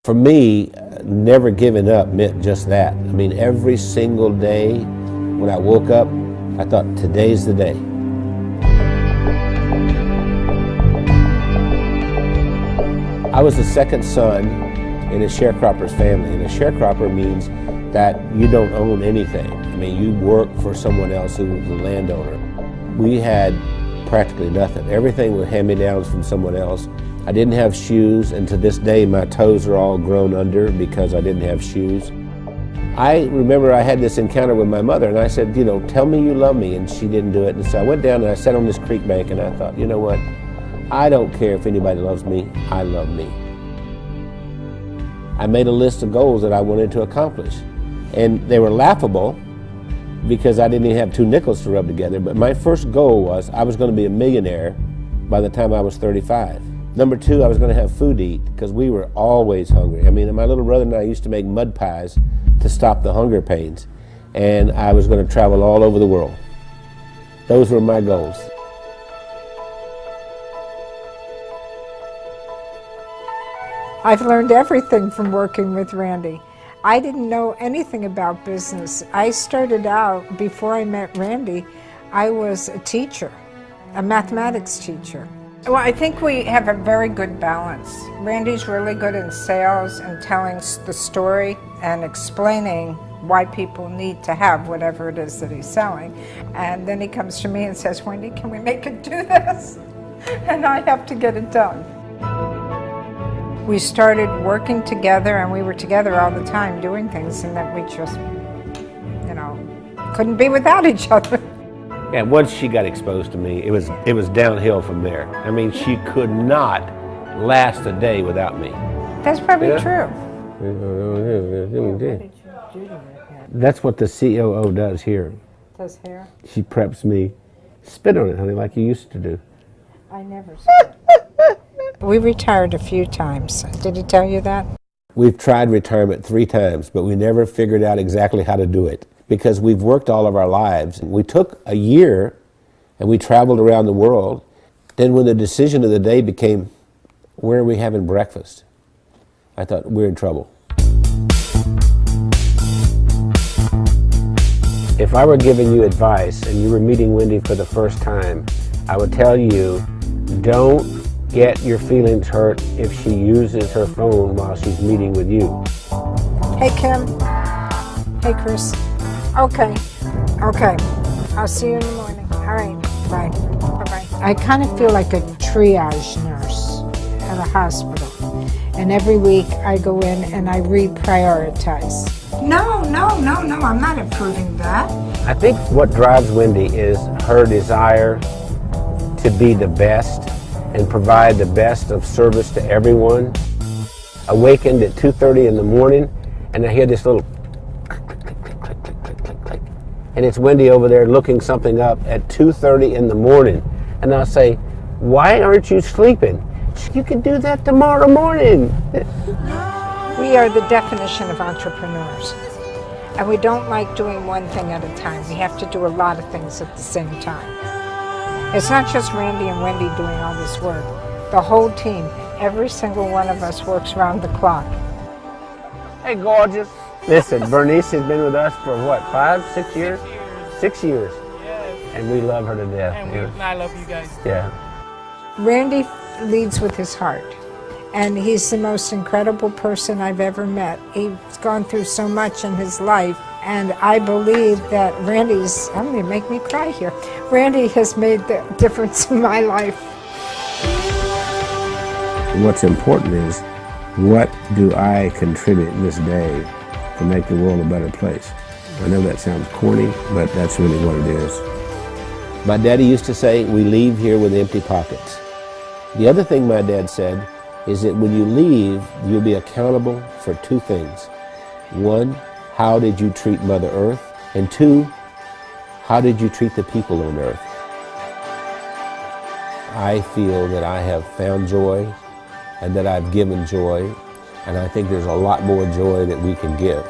For me, never giving up meant just that. I mean, every single day when I woke up, I thought, today's the day. I was the second son in a sharecropper's family, and a sharecropper means that you don't own anything. I mean, you work for someone else who was the landowner. We had practically nothing. Everything was hand-me-downs from someone else. I didn't have shoes, and to this day my toes are all grown under because I didn't have shoes. I remember I had this encounter with my mother, and I said, you know, tell me you love me, and she didn't do it. And so I went down and I sat on this creek bank, and I thought, you know what, I don't care if anybody loves me, I love me. I made a list of goals that I wanted to accomplish, and they were laughable because I didn't even have 2 nickels to rub together, but my first goal was I was going to be a millionaire by the time I was 35. Number 2, I was going to have food to eat because we were always hungry. I mean, my little brother and I used to make mud pies to stop the hunger pains, and I was going to travel all over the world. Those were my goals. I've learned everything from working with Randy. I didn't know anything about business. I started out, before I met Randy, I was a teacher, a mathematics teacher. Well, I think we have a very good balance. Randy's really good in sales and telling the story and explaining why people need to have whatever it is that he's selling. And then he comes to me and says, Wendy, can we make it do this? And I have to get it done. We started working together, and we were together all the time doing things, and that we just, you know, couldn't be without each other. Yeah, once she got exposed to me, it was downhill from there. I mean, she could not last a day without me. That's probably true. That's what the COO does here. Does hair? She preps me. Spit on it, honey, like you used to do. I never spit. We retired a few times. Did he tell you that? We've tried retirement 3 times, but we never figured out exactly how to do it because we've worked all of our lives. We took a year and we traveled around the world. Then when the decision of the day became, where are we having breakfast? I thought, we're in trouble. If I were giving you advice and you were meeting Wendy for the first time, I would tell you, don't get your feelings hurt if she uses her phone while she's meeting with you. Hey, Kim. Hey, Chris. Okay. I'll see you in the morning. All right. Bye. Bye-bye. I kind of feel like a triage nurse at a hospital. And every week I go in and I reprioritize. No, I'm not approving that. I think what drives Wendy is her desire to be the best and provide the best of service to everyone. Awakened at 2:30 in the morning, and I hear this little click, click, click, click, click, click, click, click. And it's Wendy over there looking something up at 2:30 in the morning. And I'll say, why aren't you sleeping? You can do that tomorrow morning. We are the definition of entrepreneurs. And we don't like doing one thing at a time. We have to do a lot of things at the same time. It's not just Randy and Wendy doing all this work. The whole team, every single one of us works round the clock. Hey, gorgeous. Listen, Bernice has been with us for what, 5, 6 years? 6 years. Yes. And we love her to death. And I love you guys. Yeah. Randy leads with his heart. And he's the most incredible person I've ever met. He's gone through so much in his life. And I believe that I'm going to make me cry here. Randy has made the difference in my life. What's important is, what do I contribute this day to make the world a better place? I know that sounds corny, but that's really what it is. My daddy used to say, we leave here with empty pockets. The other thing my dad said is that when you leave, you'll be accountable for 2 things. 1, how did you treat Mother Earth? And 2, how did you treat the people on Earth? I feel that I have found joy and that I've given joy, and I think there's a lot more joy that we can give.